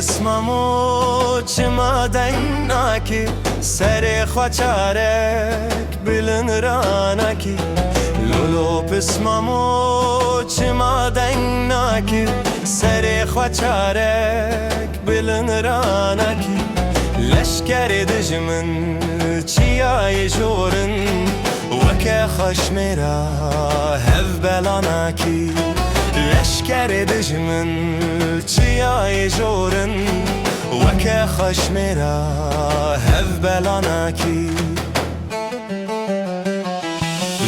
بسممو چما دیناکی سر خوچارک بلن راناکی لولو بسممو چما دیناکی سر خوچارک بلن راناکی لشکر دجمن چیای جورن وکه خشمرا هف بلاناکی لشکر دجمن چیای جورن وکه خشمرا هف بلاناکی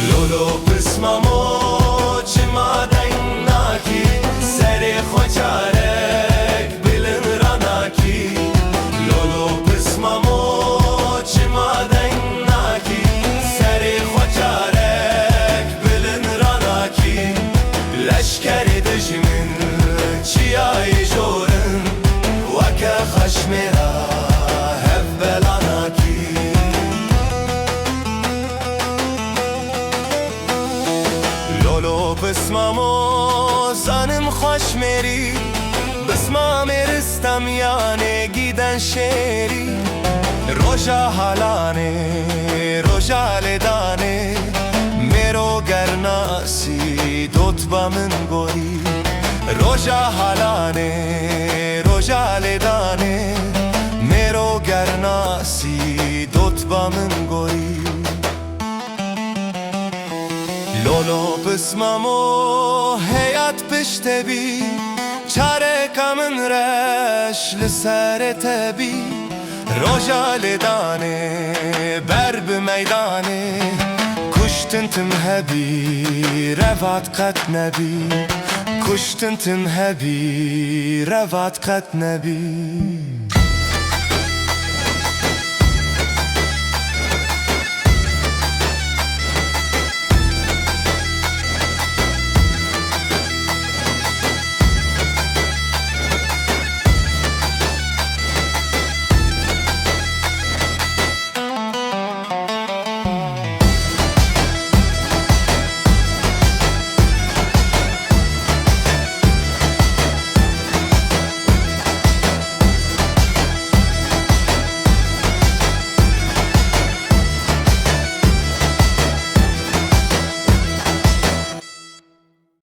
لولو بسممو چما دیناکی سر خوچارک بلن راناکی لولو بسممو چما دیناکی سر خوچارک بلن راناکی لشکر دجمن چیای جورن وکه خشمرا هف بلاناکی لولو بسممو زنم خشمری بسمم رستم یانه گیدن شیری روژا حالانه روژا لدانه میرو گرناسی دوت با من گوری روژا حالانه روژا لدانه میرو گرناسی دوت با من گوری لولو بسممو هیات پشت بی چاره کمن رش لسر تبی روژا لدانه بر بمیدانه کشتن تم هبی روات قد نبی کشتن تم هبی روات قد نبی